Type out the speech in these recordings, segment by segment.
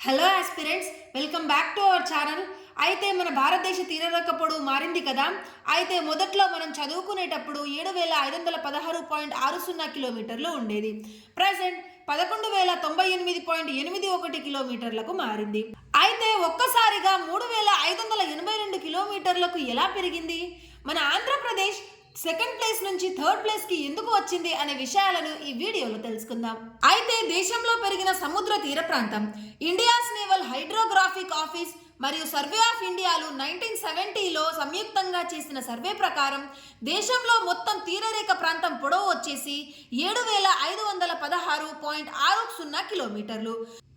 Hello aspirants, welcome back to our channel. అయితే మన భారతదేశ తీరరేఖ పొడవు మారింది కదా. అయితే మొదట్లో మనం చదువుకునేటప్పుడు 7516.60 కిలోమీటర్లు ఉండేది. ప్రజెంట్ 11,098.81 కిలోమీటర్లకు మారింది. అయితే ఒక్కసారిగా 3,582 కిలోమీటర్లకు ఎలా పెరిగింది? మన ఆంధ్రప్రదేశ్ సెకండ్ ప్లేస్ నుంచి థర్డ్ ప్లేస్ కి ఎందుకు వచ్చింది అనే విషయాలను ఈ వీడియోలో తెలుసుకుందాం. అయితే దేశంలో పెరిగిన సముద్ర తీర ప్రాంతం ఇండియాస్ నేవల్ హైడ్రోగ్రాఫిక్ ఆఫీస్ మరియు సర్వే ఆఫ్ ఇండియాలు 1970లో సంయుక్తంగా చేసిన సర్వే ప్రకారం దేశంలో మొత్తం తీరరేఖ ప్రాంతం పొడవు వచ్చేసి 7,516.60 కిలోమీటర్లు.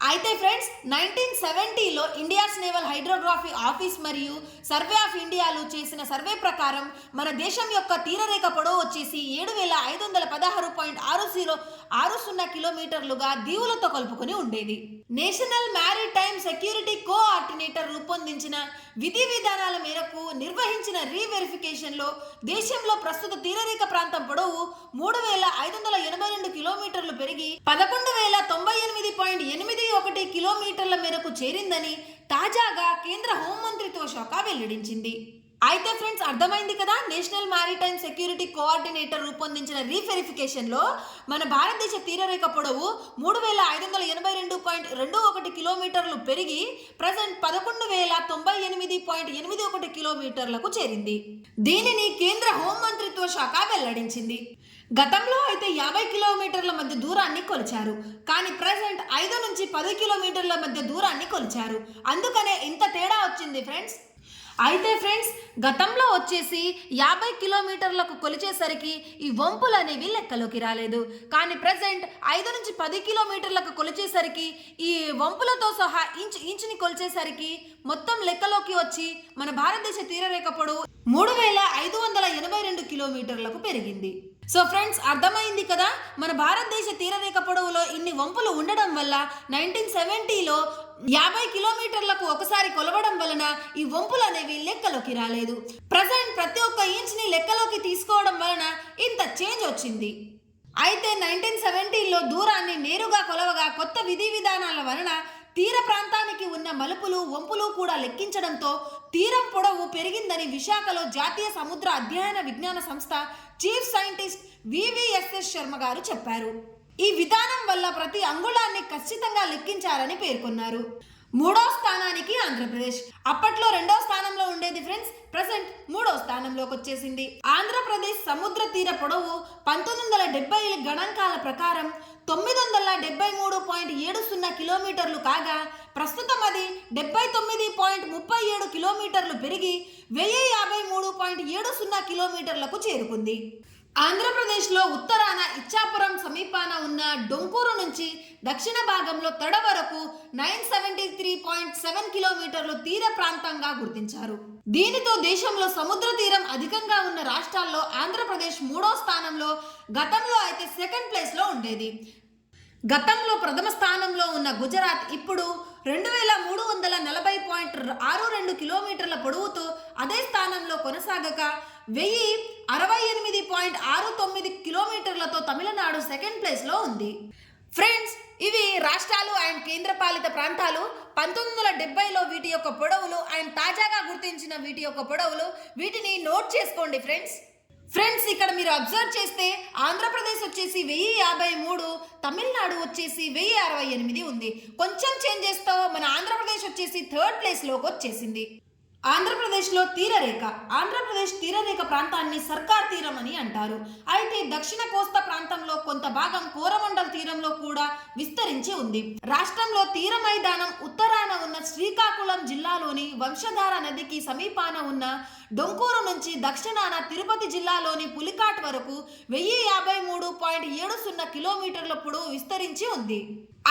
అయితే ఫ్రెండ్స్, 1970లో ఇండియాస్ నేవల్ హైడ్రోగ్రాఫీ ఆఫీస్ మరియు సర్వే ఆఫ్ ఇండియాలు చేసిన సర్వే ప్రకారం మన దేశం యొక్క తీరరేఖ పొడవు వచ్చేసి 7,516.60 కిలోమీటర్లుగా దీవులతో కలుపుకొని ఉండేది. నేషనల్ మ్యారిటైమ్ సెక్యూరిటీ కోఆర్డినేటర్ రూపొందించిన విధి విధానాల మేరకు నిర్వహించిన రీవెరిఫికేషన్లో దేశంలో ప్రస్తుత తీరరేఖ ప్రాంతం పొడవు 3,582 కిలోమీటర్లు పెరిగి 11,098.81 కిలోమీటర్ల మేరకు చేరిందని తాజాగా కేంద్ర హోంమంత్రిత్వ శాఖ వెల్లడించింది. అయితే ఫ్రెండ్స్, అర్థమైంది కదా, నేషనల్ మ్యారిటైమ్ సెక్యూరిటీ కోఆర్డినేటర్ రూపొందించిన రీవెరిఫికేషన్లో మన భారతదేశ తీరరేఖ పొడవు 3,582.21 కిలోమీటర్లు పెరిగి ప్రజెంట్ 11,098.81 కిలోమీటర్లకు చేరింది. దీనిని కేంద్ర హోంమంత్రిత్వ శాఖ వెల్లడించింది. గతంలో అయితే 50 కిలోమీటర్ల మధ్య దూరాన్ని కొలిచారు, కానీ ప్రజెంట్ 5 నుంచి 10 కిలోమీటర్ల మధ్య దూరాన్ని కొలిచారు. అందుకనే ఇంత తేడా వచ్చింది ఫ్రెండ్స్. అయితే ఫ్రెండ్స్, గతంలో వచ్చేసి 50 కిలోమీటర్లకు కొలిచేసరికి ఈ వంపులు అనేవి లెక్కలోకి రాలేదు, కానీ ప్రజెంట్ 5 నుంచి 10 కిలోమీటర్లకు కొలిచేసరికి ఈ వంపులతో సహా ఇంచుని కొలిచేసరికి మొత్తం లెక్కలోకి వచ్చి మన భారతదేశ తీరరేఖ పొడవు 3,582 కిలోమీటర్లకు పెరిగింది. సో ఫ్రెండ్స్, అర్థమైంది కదా, మన భారతదేశ తీరరేఖ పొడవులో ఇన్ని వంపులు ఉండడం వల్ల 1970లో 50 కిలోమీటర్లకు ఒకసారి కొలవడం వలన ఈ వంపులు అనేవి లెక్కలోకి రాలేదు. ప్రజెంట్ ప్రతి ఒక్క ఇంచ్ని లెక్కలోకి తీసుకోవడం వలన ఇంత చేంజ్ వచ్చింది. అయితే 1970లో దూరాన్ని నేరుగా కొలవగా కొత్త విధి విధానాల వలన తీర ప్రాంతానికి ఉన్న మలుపులు వంపులు కూడా లెక్కించడంతో తీరం పొడవు పెరిగిందని విశాఖలో జాతీయ సముద్ర అధ్యయన విజ్ఞాన సంస్థ చీఫ్ సైంటిస్ట్ వివిఎస్ఎస్ శర్మ గారు చెప్పారు. ఈ విధానం వల్ల ప్రతి అంగుళాన్ని ఖచ్చితంగా లెక్కించారని పేర్కొన్నారు. 3వ స్థానానికి ఆంధ్రప్రదేశ్. అప్పట్లో 2వ స్థానంలో ఉండేది ఫ్రెండ్స్, ప్రజెంట్ 3వ స్థానంలోకి వచ్చేసింది. ఆంధ్రప్రదేశ్ సముద్ర తీర పొడవు 1970 గణాంకాల ప్రకారం 973.70 కిలోమీటర్లు కాగా ప్రస్తుతం అది 79.37 కిలోమీటర్లు పెరిగి 1053.70 కిలోమీటర్లకు చేరుకుంది. ఆంధ్రప్రదేశ్లో ఉత్తరాన ఇచ్చాపురం సమీపాన ఉన్న డొంకూరు నుంచి దక్షిణ భాగంలో తడ వరకు 973.7 కిలోమీటర్లు తీర ప్రాంతంగా గుర్తించారు. దీనితో దేశంలో సముద్ర తీరం అధికంగా ఉన్న రాష్ట్రాల్లో ఆంధ్రప్రదేశ్ 3వ స్థానంలో, గతంలో అయితే సెకండ్ ప్లేస్లో ఉండేది. గతంలో ప్రథమ స్థానంలో ఉన్న గుజరాత్ ఇప్పుడు 2,340.62 కిలోమీటర్ల పొడవుతో అదే స్థానంలో కొనసాగక 1,068.69 కిలోమీటర్లతో తమిళనాడు సెకండ్ ప్లేస్లో ఉంది. ఫ్రెండ్స్, ఇవి రాష్ట్రాలు అండ్ కేంద్రపాలిత ప్రాంతాలు 1970లో వీటి యొక్క పొడవులు అండ్ తాజాగా గుర్తించిన వీటి యొక్క పొడవులు. వీటిని నోట్ చేసుకోండి ఫ్రెండ్స్. ఇక్కడ మీరు అబ్జర్వ్ చేస్తే ఆంధ్రప్రదేశ్ వచ్చేసి 1053, తమిళనాడు వచ్చేసి 1068 ఉంది. కొంచెం చేంజెస్తో మన ఆంధ్రప్రదేశ్ వచ్చేసి థర్డ్ ప్లేస్లోకి వచ్చేసింది. ఆంధ్రప్రదేశ్లో తీరరేఖ. ఆంధ్రప్రదేశ్ తీరరేఖ ప్రాంతాన్ని సర్కార్ తీరం అని అంటారు. అయితే దక్షిణ కోస్తా ప్రాంతంలో కొంత భాగం కోరమండల్ తీరంలో కూడా విస్తరించి ఉంది. రాష్ట్రంలో తీర మైదానం ఉత్తరాన ఉన్న శ్రీకాకుళం జిల్లాలోని వంశధార నదికి సమీపాన ఉన్న డొంకూరు నుంచి దక్షిణాన తిరుపతి జిల్లాలోని పులికాట్ వరకు 1053.70 కిలోమీటర్ల పొడవు విస్తరించి ఉంది.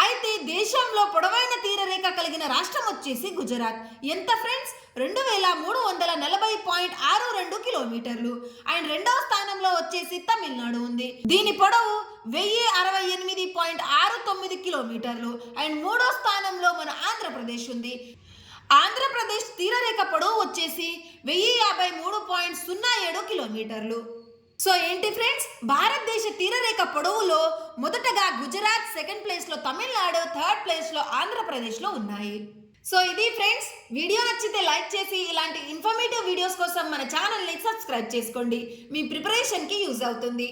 అయితే దేశంలో పొడవైన తీరరేఖ కలిగిన రాష్ట్రం వచ్చేసి గుజరాత్. ఎంత ఫ్రెండ్స్? 2,340.62 కిలోమీటర్లు. అండ్ 2వ స్థానంలో వచ్చేసి తమిళనాడు ఉంది. దీని పొడవు 1068.69 కిలోమీటర్లు. అండ్ 3వ స్థానంలో మన ఆంధ్రప్రదేశ్ ఉంది. ఆంధ్రప్రదేశ్ తీరరేఖ పొడవు వచ్చేసి 1053.07 కిలోమీటర్లు. సో ఏంటి ఫ్రెండ్స్, భారతదేశ తీరరేఖ పొడవులో మొదటగా గుజరాత్, సెకండ్ ప్లేస్ లో తమిళనాడు, థర్డ్ ప్లేస్ లో ఆంధ్రప్రదేశ్ లో ఉన్నాయి. సో ఇది ఫ్రెండ్స్, వీడియో నచ్చితే లైక్ చేసి ఇలాంటి ఇన్ఫర్మేటివ్ వీడియోస్ కోసం మన ఛానల్ని సబ్స్క్రైబ్ చేసుకోండి. మీ ప్రిపరేషన్కి యూజ్ అవుతుంది.